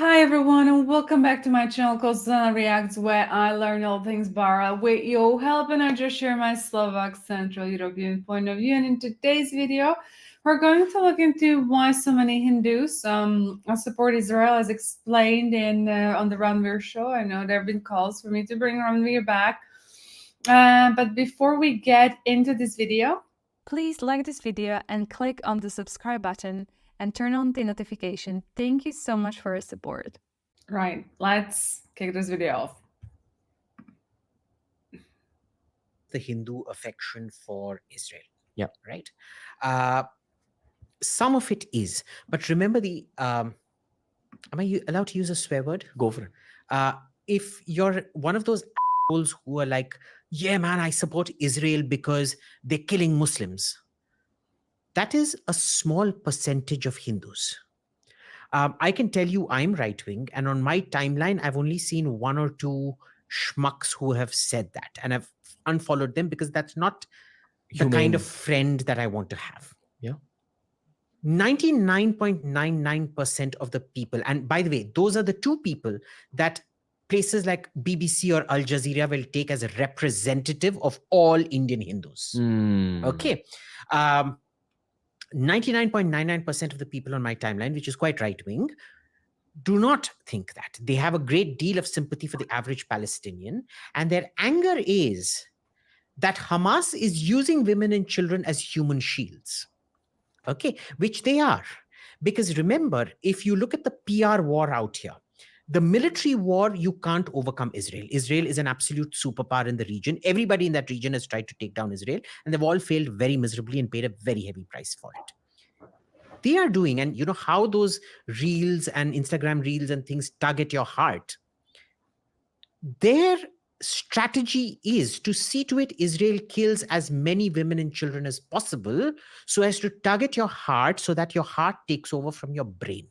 Hi everyone and welcome back to my channel called zuzanareacts, where I learn all things Bara with your help, and I just share my Slovak Central European point of view. And in today's video we're going to look into why so many Hindus support Israel, as explained in on the Ranveer Show. I know there have been calls for me to bring Ranveer back, but before we get into this video, please like this video and click on the subscribe button and turn on the notification. Thank you so much for your support. Right, let's kick this video off. The Hindu affection for Israel. Yeah. Right. Some of it is, but remember am I allowed to use a swear word? Go for it. If you're one of those assholes who are like, yeah, man, I support Israel because they're killing Muslims, that is a small percentage of Hindus. I can tell you I'm right-wing, and on my timeline, I've only seen one or two schmucks who have said that, and I've unfollowed them because that's not the kind of friend that I want to have. Yeah. 99.99% of the people, and by the way, those are the two people that places like BBC or Al Jazeera will take as a representative of all Indian Hindus. Okay. 99.99% of the people on my timeline, which is quite right-wing, do not think that. They have a great deal of sympathy for the average Palestinian, and their anger is that Hamas is using women and children as human shields. Okay, which they are. Because remember, if you look at the PR war out here, the military war, you can't overcome Israel. Israel is an absolute superpower in the region. Everybody in that region has tried to take down Israel, and they've all failed very miserably and paid a very heavy price for it. They are doing, and you know how those reels and Instagram reels and things tug at your heart. Their strategy is to see to it Israel kills as many women and children as possible, so as to tug at your heart, so that your heart takes over from your brain.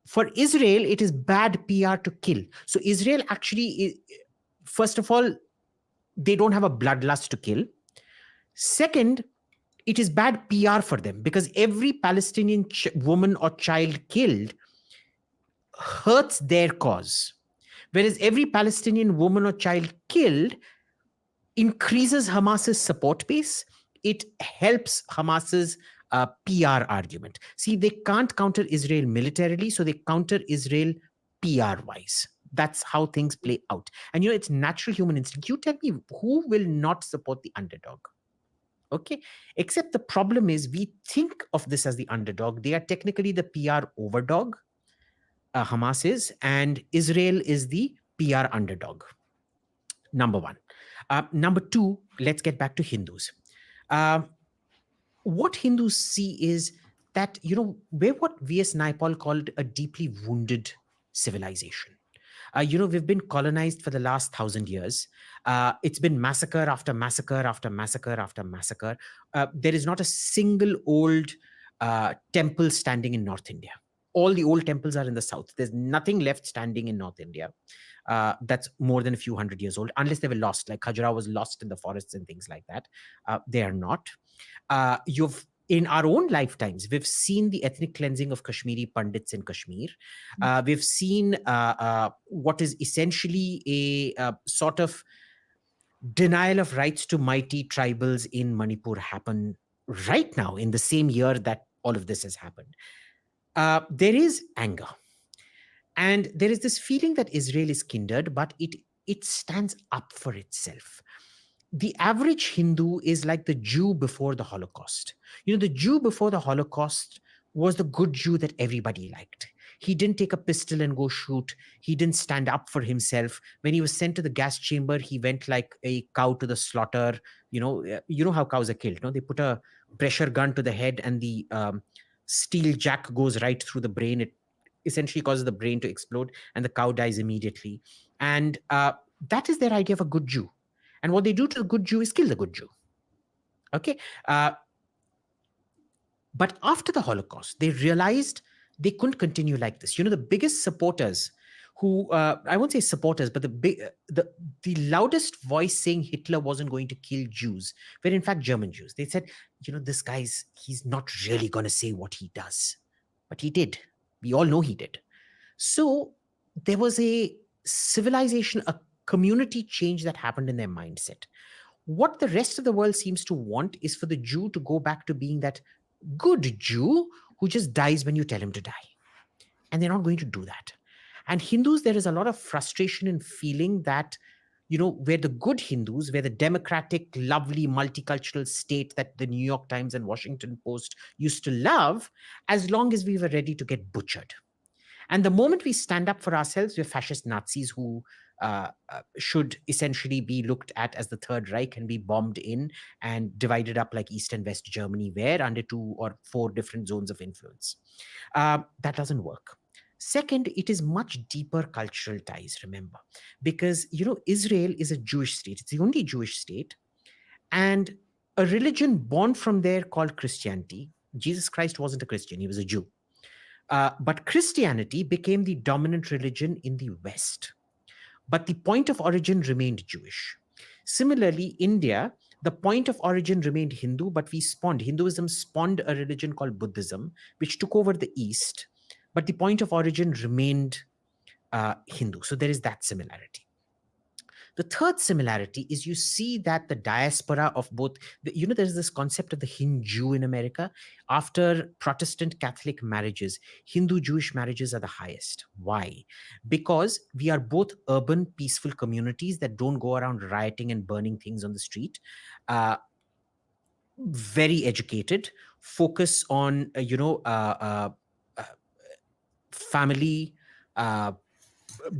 For Israel, it is bad PR to kill. So Israel actually, first of all, they don't have a bloodlust to kill. Second, it is bad PR for them, because every Palestinian woman or child killed hurts their cause. Whereas every Palestinian woman or child killed increases Hamas's support base. It helps Hamas's PR argument. See, they can't counter Israel militarily, so they counter Israel PR-wise. That's how things play out. And it's natural human instinct. You tell me, who will not support the underdog? Okay, except the problem is we think of this as the underdog. They are technically the PR overdog, Hamas is, and Israel is the PR underdog. Number one. Number two, let's get back to Hindus. What Hindus see is that, we're what V.S. Naipaul called a deeply wounded civilization. We've been colonized for the last 1,000 years. It's been massacre after massacre after massacre after massacre. There is not a single old temple standing in North India. All the old temples are in the south. There's nothing left standing in North India that's more than a few hundred years old, unless they were lost, like Khajuraho was lost in the forests and things like that. They are not. In our own lifetimes, we've seen the ethnic cleansing of Kashmiri Pandits in Kashmir. We've seen what is essentially a sort of denial of rights to mighty tribals in Manipur happen right now, in the same year that all of this has happened. There is anger. And there is this feeling that Israel is kindred, but it stands up for itself. The average Hindu is like the Jew before the Holocaust. The Jew before the Holocaust was the good Jew that everybody liked. He didn't take a pistol and go shoot. He didn't stand up for himself. When he was sent to the gas chamber, he went like a cow to the slaughter. You know how cows are killed. No? They put a pressure gun to the head, and the steel jack goes right through the brain. It essentially causes the brain to explode, and the cow dies immediately. And that is their idea of a good Jew. And what they do to the good Jew is kill the good Jew. Okay. But after the Holocaust, they realized they couldn't continue like this. The biggest supporters who, I won't say supporters, but the loudest voice saying Hitler wasn't going to kill Jews were in fact German Jews. They said, this guy's, he's not really going to say what he does. But he did. We all know he did. So there was a civilization, a community change that happened in their mindset. What the rest of the world seems to want is for the Jew to go back to being that good Jew who just dies when you tell him to die. And they're not going to do that. And Hindus, there is a lot of frustration in feeling that, where the good Hindus, where the democratic, lovely, multicultural state that the New York Times and Washington Post used to love, as long as we were ready to get butchered. And the moment we stand up for ourselves, we're fascist Nazis who should essentially be looked at as the Third Reich and be bombed in and divided up like East and West Germany were under 2 or 4 different zones of influence. That doesn't work. Second, it is much deeper cultural ties, remember, because, Israel is a Jewish state. It's the only Jewish state. And a religion born from there called Christianity. Jesus Christ wasn't a Christian, he was a Jew. But Christianity became the dominant religion in the West. But the point of origin remained Jewish. Similarly, India, the point of origin remained Hindu, but Hinduism spawned a religion called Buddhism, which took over the East. But the point of origin remained Hindu. So there is that similarity. The third similarity is you see that the diaspora of both, there's this concept of the Hindu in America. After Protestant Catholic marriages, Hindu-Jewish marriages are the highest. Why? Because we are both urban, peaceful communities that don't go around rioting and burning things on the street. Very educated, focus on, family,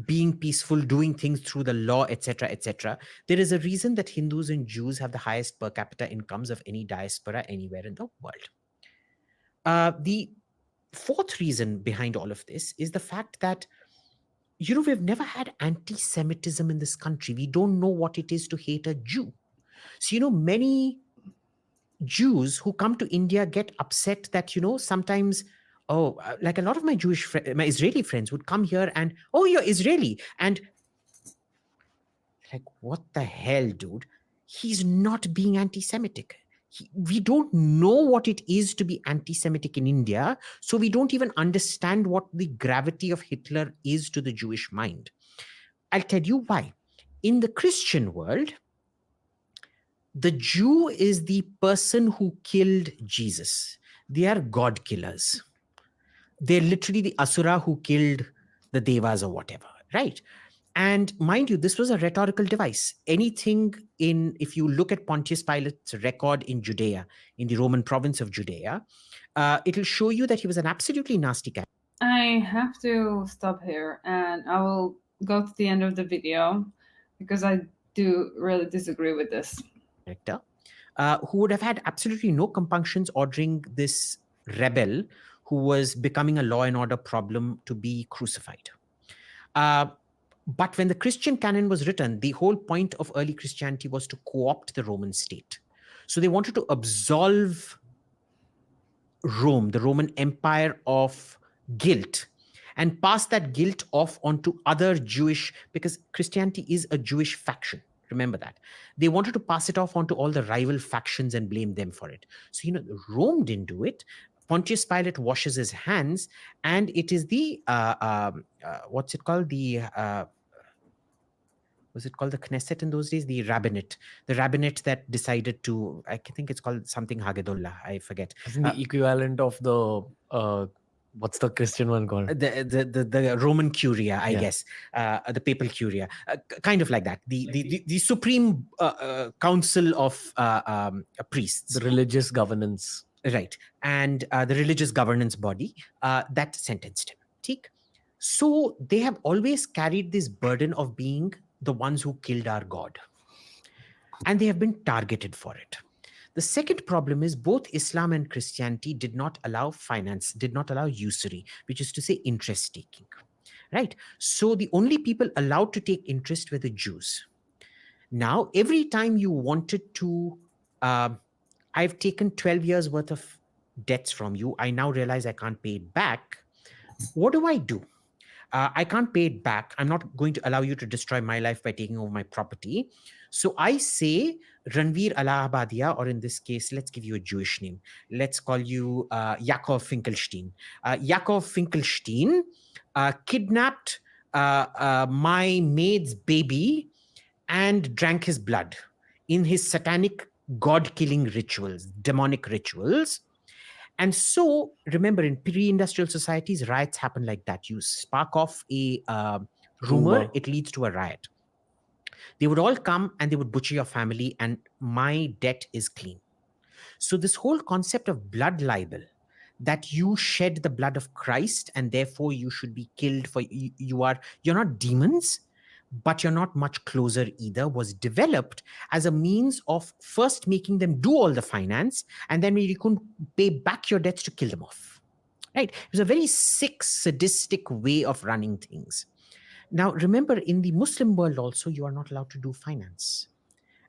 being peaceful, doing things through the law, etc., etc. There is a reason that Hindus and Jews have the highest per capita incomes of any diaspora anywhere in the world. The fourth reason behind all of this is the fact that, we've never had anti-Semitism in this country. We don't know what it is to hate a Jew. So, many Jews who come to India get upset that, sometimes, like a lot of my my Israeli friends would come here and, you're Israeli. And like, what the hell, dude? He's not being anti-Semitic. We don't know what it is to be anti-Semitic in India. So we don't even understand what the gravity of Hitler is to the Jewish mind. I'll tell you why. In the Christian world, the Jew is the person who killed Jesus. They are God killers. They're literally the Asura who killed the Devas or whatever, right? And mind you, this was a rhetorical device. If you look at Pontius Pilate's record in Judea, in the Roman province of Judea, it'll show you that he was an absolutely nasty guy. I have to stop here and I will go to the end of the video because I do really disagree with this. Who would have had absolutely no compunctions ordering this rebel who was becoming a law and order problem to be crucified. But when the Christian canon was written, the whole point of early Christianity was to co-opt the Roman state. So they wanted to absolve Rome, the Roman Empire, of guilt and pass that guilt off onto other Jewish, because Christianity is a Jewish faction. Remember that. They wanted to pass it off onto all the rival factions and blame them for it. So, Rome didn't do it. Pontius Pilate washes his hands, and it is the, what's it called? Was it called the Knesset in those days? The rabbinate that decided to, I think it's called something Hagedollah, I forget. I think the equivalent of the, what's the Christian one called? The Roman Curia, I guess, the papal Curia, kind of like that. The supreme council of priests. The religious governance. Right. And the religious governance body that sentenced him. Theek? So they have always carried this burden of being the ones who killed our God. And they have been targeted for it. The second problem is both Islam and Christianity did not allow finance, did not allow usury, which is to say interest taking. Right? So the only people allowed to take interest were the Jews. Now, every time you wanted to, I've taken 12 years worth of debts from you. I now realize I can't pay it back. What do? I can't pay it back. I'm not going to allow you to destroy my life by taking over my property. So I say Ranveer Allahabadia, or in this case, let's give you a Jewish name. Let's call you Yaakov Finkelstein. Yaakov Finkelstein kidnapped my maid's baby and drank his blood in his satanic god-killing rituals, demonic rituals. And so, remember, in pre-industrial societies, riots happen like that. You spark off a rumor, it leads to a riot. They would all come and they would butcher your family, and my debt is clean. So this whole concept of blood libel, that you shed the blood of Christ and therefore you should be killed for you're not demons, but you're not much closer either, was developed as a means of first making them do all the finance, and then when you couldn't pay back your debts, to kill them off. Right? It was a very sick, sadistic way of running things. Now, remember, in the Muslim world also, you are not allowed to do finance.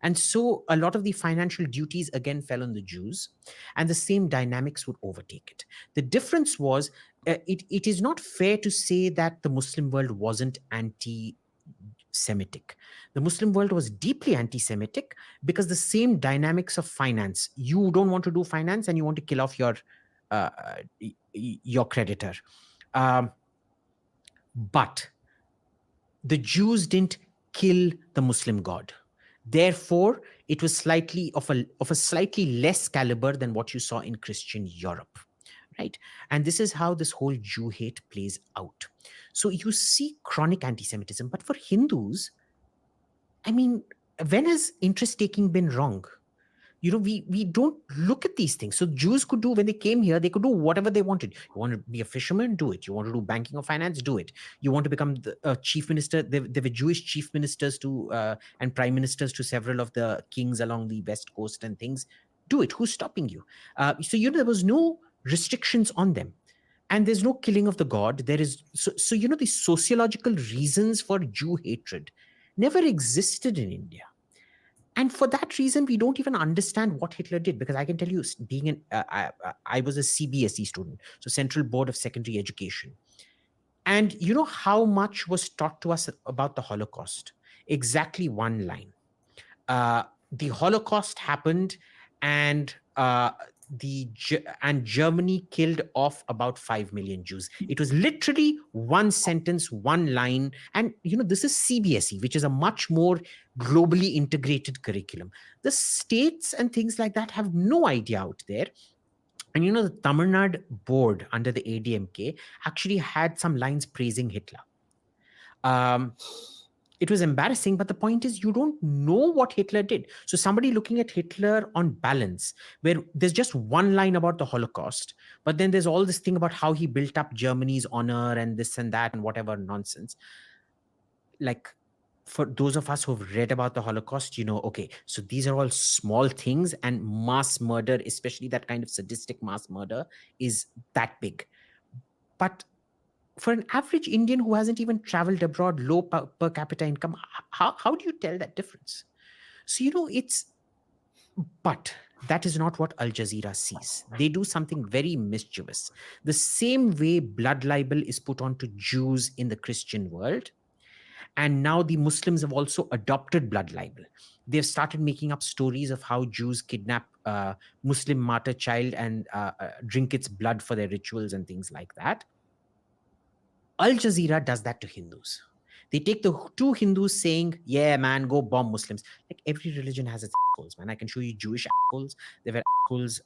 And so a lot of the financial duties again fell on the Jews, and the same dynamics would overtake it. The difference was, it is not fair to say that the Muslim world wasn't anti-Semitic. The Muslim world was deeply anti-Semitic because the same dynamics of finance. You don't want to do finance and you want to kill off your creditor. But the Jews didn't kill the Muslim god. Therefore, it was slightly of a slightly less caliber than what you saw in Christian Europe, right? And this is how this whole Jew hate plays out. So you see chronic anti-Semitism, but for Hindus, I mean, when has interest taking been wrong? We don't look at these things. So Jews could do, when they came here, they could do whatever they wanted. You want to be a fisherman? Do it. You want to do banking or finance? Do it. You want to become the chief minister? There were Jewish chief ministers and prime ministers to several of the kings along the West Coast and things. Do it. Who's stopping you? There was no restrictions on them. And there's no killing of the god. There is, the sociological reasons for Jew hatred never existed in India. And for that reason, we don't even understand what Hitler did, because I can tell you, I was a CBSE student, so Central Board of Secondary Education. And you know how much was taught to us about the Holocaust? Exactly one line. The Holocaust happened, and Germany killed off about 5 million Jews. It was literally one sentence, one line. And, this is CBSE, which is a much more globally integrated curriculum. The states and things like that have no idea out there. And, the Tamil Nadu board under the ADMK actually had some lines praising Hitler. It was embarrassing, but the point is, you don't know what Hitler did. So somebody looking at Hitler on balance, where there's just one line about the Holocaust, but then there's all this thing about how he built up Germany's honor and this and that and whatever nonsense. Like, for those of us who've read about the Holocaust, okay, so these are all small things, and mass murder, especially that kind of sadistic mass murder, is that big. But for an average Indian who hasn't even traveled abroad, low per capita income, how do you tell that difference? So, but that is not what Al Jazeera sees. They do something very mischievous. The same way blood libel is put onto Jews in the Christian world, and now the Muslims have also adopted blood libel. They've started making up stories of how Jews kidnap Muslim martyr child and drink its blood for their rituals and things like that. Al Jazeera does that to Hindus. They take the two Hindus saying, yeah, man, go bomb Muslims. Like, every religion has its assholes, man. I can show you Jewish assholes. There were assholes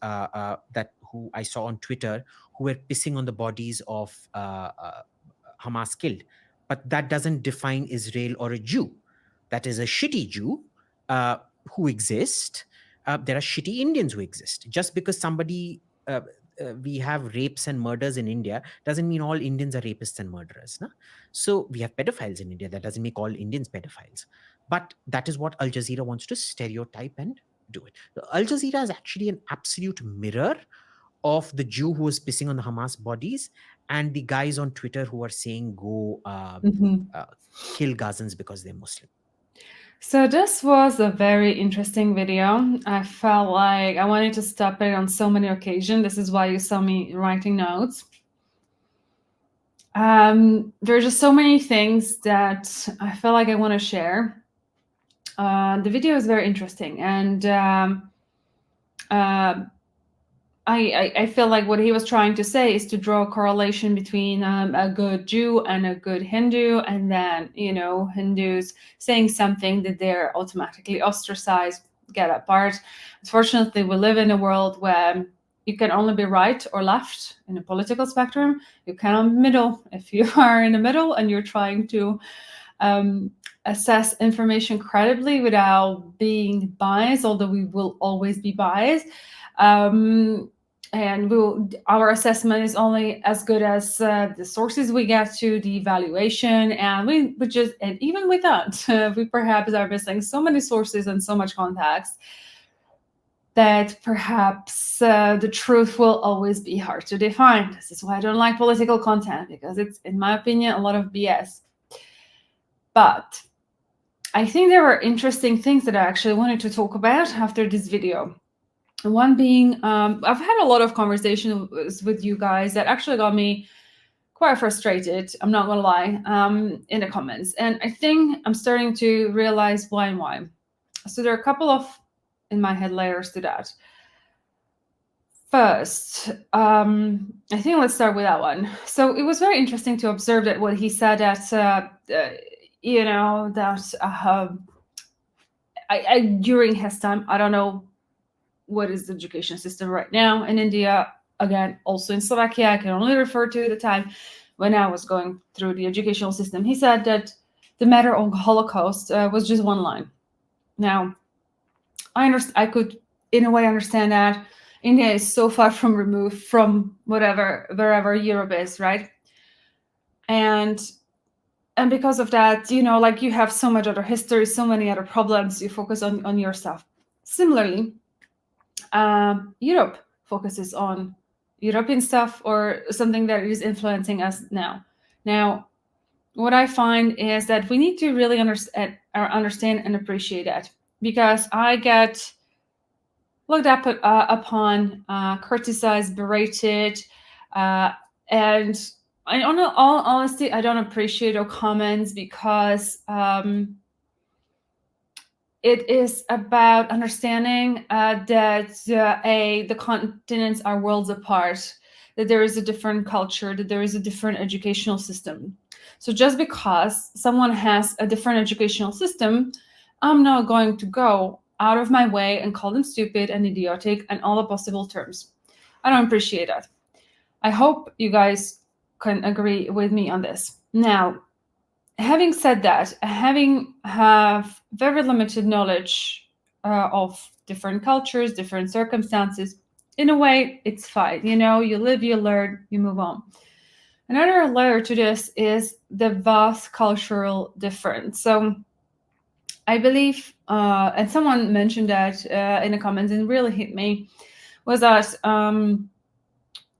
who I saw on Twitter who were pissing on the bodies of Hamas killed. But that doesn't define Israel or a Jew. That is a shitty Jew who exist. There are shitty Indians who exist. Just because we have rapes and murders in India doesn't mean all Indians are rapists and murderers. No? So we have pedophiles in India. That doesn't make all Indians pedophiles. But that is what Al Jazeera wants to stereotype and do it. Al Jazeera is actually an absolute mirror of the Jew who was pissing on the Hamas bodies and the guys on Twitter who are saying go kill Gazans because they're Muslim. So this was a very interesting video. I felt like I wanted to stop it on so many occasions. This is why you saw me writing notes. There are just so many things that I feel like I want to share. The video is very interesting, and I feel like what he was trying to say is to draw a correlation between a good Jew and a good Hindu, and then, Hindus saying something that they're automatically ostracized, get apart. Unfortunately, we live in a world where you can only be right or left in a political spectrum. You cannot be middle. If you are in the middle and you're trying to assess information credibly without being biased, although we will always be biased, and our assessment is only as good as the sources we get to, the evaluation, and and even with that, we perhaps are missing so many sources and so much context that perhaps the truth will always be hard to define. This is why I don't like political content, because it's, in my opinion, a lot of BS. But I think there were interesting things that I actually wanted to talk about after this video. One being, I've had a lot of conversations with you guys that actually got me quite frustrated, I'm not gonna lie, in the comments. And I think I'm starting to realize why and why. So there are a couple of, in my head, layers to that. First, I think let's start with that one. So it was very interesting to observe that what he said that, during his time, I don't know what is the education system right now in India, again, also in Slovakia, I can only refer to the time when I was going through the educational system. He said that the matter of Holocaust was just one line. Now, I could, in a way, understand that India is so far removed from wherever Europe is, right? And because of that, like, you have so much other history, so many other problems, you focus on yourself. Similarly, Europe focuses on European stuff or something that is influencing us now. Now, what I find is that we need to really understand and appreciate that, because I get looked up upon, criticized, berated, and in all honesty, I don't appreciate your comments, because it is about understanding that the continents are worlds apart, that there is a different culture, that there is a different educational system. So just because someone has a different educational system, I'm not going to go out of my way and call them stupid and idiotic and all the possible terms. I don't appreciate that. I hope you guys can agree with me on this. Now, having said that, have very limited knowledge of different cultures, different circumstances, in a way, it's fine. You live, you learn, you move on. Another layer to this is the vast cultural difference. So I believe, and someone mentioned that in the comments and really hit me, was that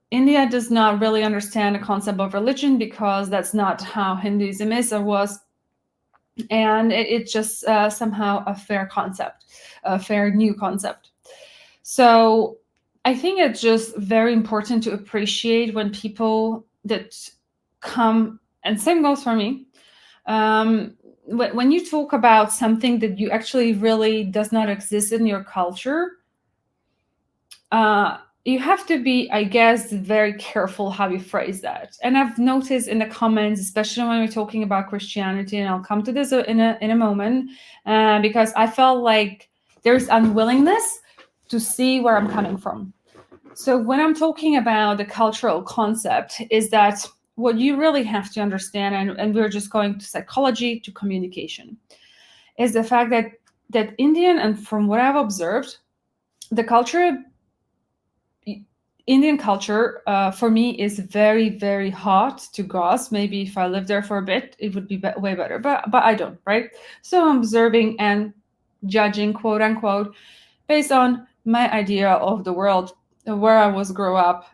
India does not really understand the concept of religion, because that's not how Hinduism is or was. And it's just somehow a fair concept, a fair new concept. So I think it's just very important to appreciate when people that come, and same goes for me, when you talk about something that you actually really does not exist in your culture, you have to be, I guess, very careful how you phrase that. And I've noticed in the comments, especially when we're talking about Christianity, and I'll come to this in a moment, because I felt like there's unwillingness to see where I'm coming from. So when I'm talking about the cultural concept, is that what you really have to understand, and we're just going to psychology, to communication, is the fact that Indian, and from what I've observed, Indian culture, for me, is very, very hard to grasp. Maybe if I lived there for a bit, it would be way better, but I don't, right? So I'm observing and judging, quote unquote, based on my idea of the world, where I was grow up,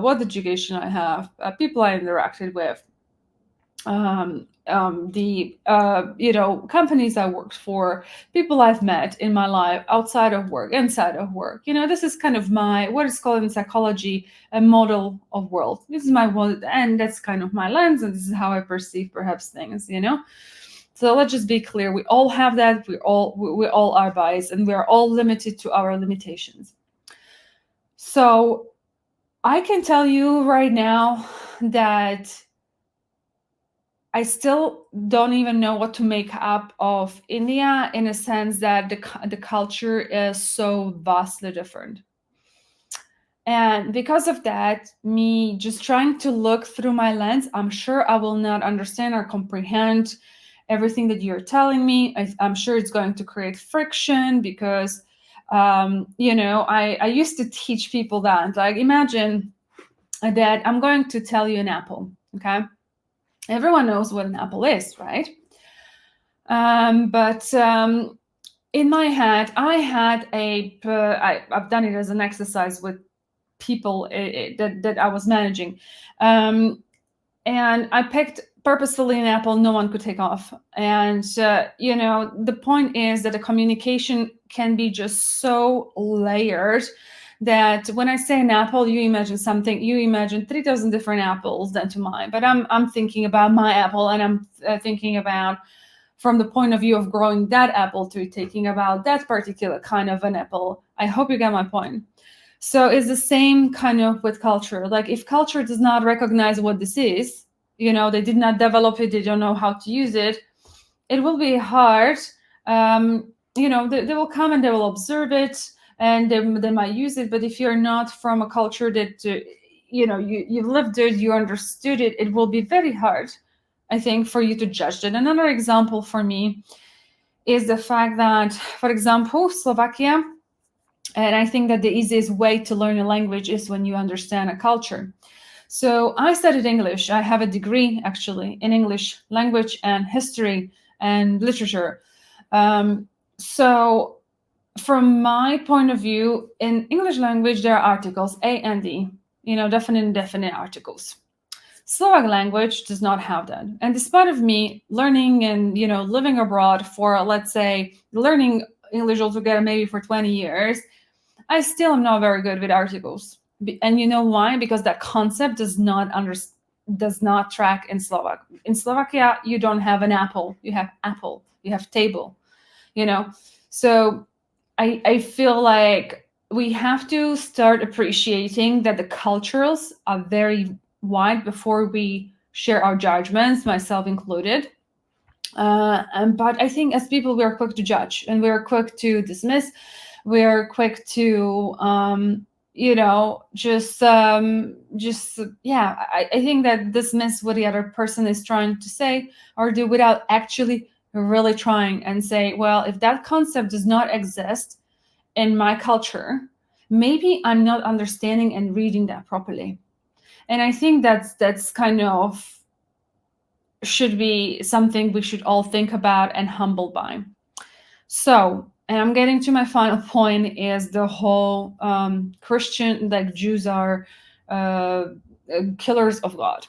what education I have, people I interacted with, the companies I worked for, people I've met in my life outside of work, inside of work. This is kind of my, what is called in psychology, a model of world. This is my world, and that's kind of my lens, and this is how I perceive perhaps things. So let's just be clear: we all have that. We all are biased, and we are all limited to our limitations. So I can tell you right now that I still don't even know what to make up of India, in a sense that the culture is so vastly different. And because of that, me just trying to look through my lens, I'm sure I will not understand or comprehend everything that you're telling me. I'm sure it's going to create friction because, I used to teach people that, like, imagine that I'm going to tell you an apple, okay? Everyone knows what an apple is, right? But in my head, I had I've done it as an exercise with people that I was managing. And I picked purposefully an apple no one could take off. And, the point is that the communication can be just so layered that when I say an apple, you imagine 3,000 different apples than to mine. But I'm thinking about my apple, and I'm thinking about from the point of view of growing that apple to taking about that particular kind of an apple. I hope you get my point. So it's the same kind of with culture. Like, if culture does not recognize what this is, they did not develop it, they don't know how to use it, it will be hard. They will come and they will observe it, and they might use it. But if you're not from a culture that, you lived it, you understood it, it will be very hard, I think, for you to judge it. Another example for me is the fact that, for example, Slovakia, and I think that the easiest way to learn a language is when you understand a culture. So I studied English. I have a degree, actually, in English language and history and literature. So from my point of view, in English language, there are articles, A and D, definite and indefinite articles. Slovak language does not have that. And despite of me learning and, living abroad for, let's say, learning English altogether maybe for 20 years, I still am not very good with articles. And you know why? Because that concept does not track in Slovak. In Slovakia, you don't have an apple. You have apple. You have table. So I feel like we have to start appreciating that the cultures are very wide before we share our judgments, myself included. But I think as people, we are quick to judge and we are quick to dismiss. We're quick to, I think that dismiss what the other person is trying to say or do without actually really trying and say, well, if that concept does not exist in my culture, maybe I'm not understanding and reading that properly. And I think that's kind of should be something we should all think about and humbled by. So, and I'm getting to my final point, is the whole Christian, like Jews are killers of God.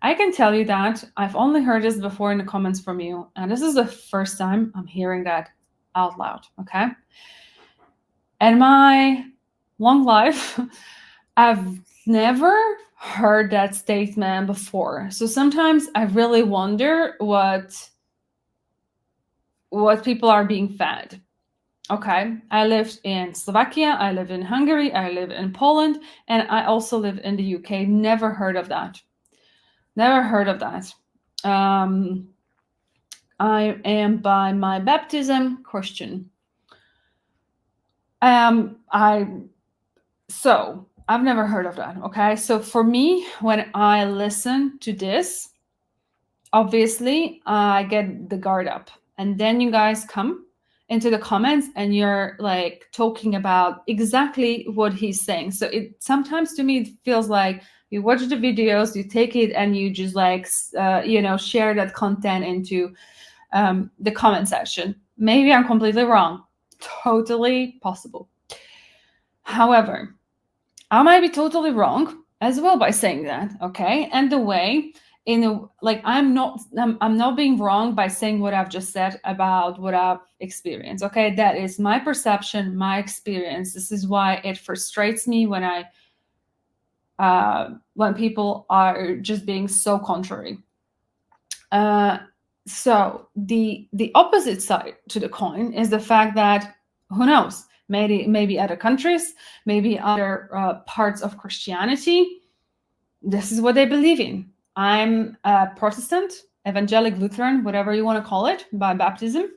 I can tell you that I've only heard this before in the comments from you, and this is the first time I'm hearing that out loud, okay? In my long life, I've never heard that statement before. So sometimes I really wonder what people are being fed. Okay, I lived in Slovakia, I live in Hungary, I live in Poland, and I also live in the UK. Never heard of that. Never heard of that. I am by my baptism Christian. So I've never heard of that. Okay, so for me, when I listen to this, obviously I get the guard up, and then you guys come into the comments and you're like talking about exactly what he's saying. So it sometimes to me it feels like you watch the videos, you take it, and you just like share that content into the comment section. Maybe I'm completely wrong. Totally possible. However, I might be totally wrong as well by saying that. Okay, and the way I'm not being wrong by saying what I've just said about what I've experienced. Okay, that is my perception, my experience. This is why it frustrates me when people are just being so contrary. So the opposite side to the coin is the fact that, who knows, maybe other countries, maybe other parts of Christianity. This is what they believe in. I'm a Protestant, evangelic, Lutheran, whatever you want to call it, by baptism.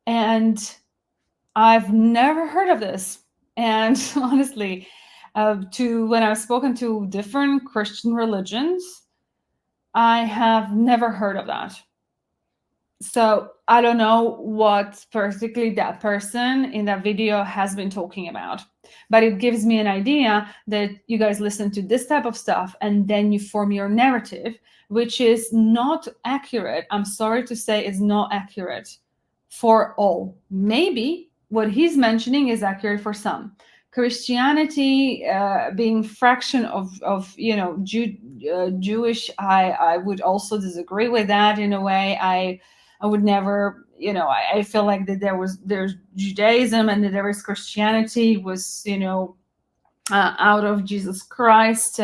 And I've never heard of this. And honestly, when I've spoken to different Christian religions, I have never heard of that. So I don't know what particularly that person in that video has been talking about, but it gives me an idea that you guys listen to this type of stuff and then you form your narrative, which is not accurate. I'm sorry to say it's not accurate for all. Maybe what he's mentioning is accurate for some. Christianity being fraction of Jewish, I would also disagree with that in a way. I would never, I feel like that there's Judaism and that there is Christianity was, out of Jesus Christ.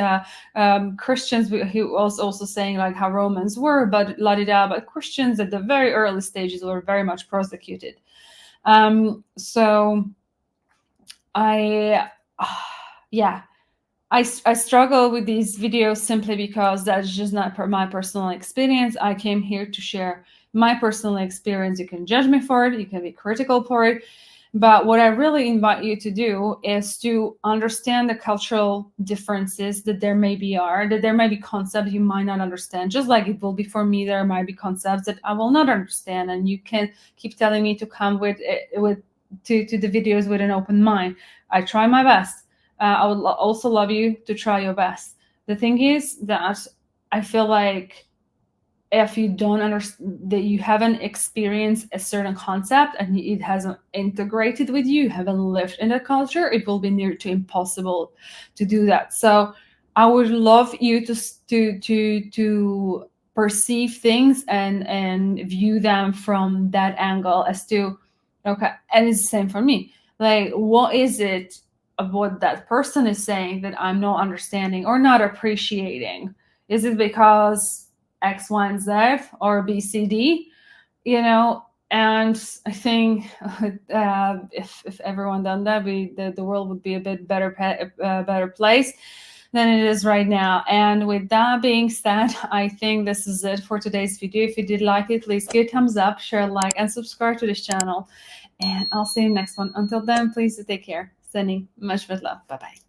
Christians, he was also saying like how Romans were, but but Christians at the very early stages were very much persecuted. So I struggle with these videos simply because that's just not my personal experience. I came here to share my personal experience. You can judge me for it. You can be critical for it. But what I really invite you to do is to understand the cultural differences that there may be concepts you might not understand. Just like it will be for me, there might be concepts that I will not understand. And you can keep telling me to come to the videos with an open mind. I try my best. I would also love you to try your best. The thing is that I feel like if you don't understand, that you haven't experienced a certain concept and it hasn't integrated with you, haven't lived in the culture, it will be near to impossible to do that. So I would love you to perceive things and view them from that angle as to, okay, and it's the same for me. Like, what is it of what that person is saying that I'm not understanding or not appreciating? Is it because X, Y, and Z or B, C, D? And I think if everyone done that, the world would be a bit better place than it is right now. And with that being said, I think this is it for today's video. If you did like it, please give a thumbs up, share, like, and subscribe to this channel. And I'll see you next one. Until then, please take care. Sending much love. Bye-bye.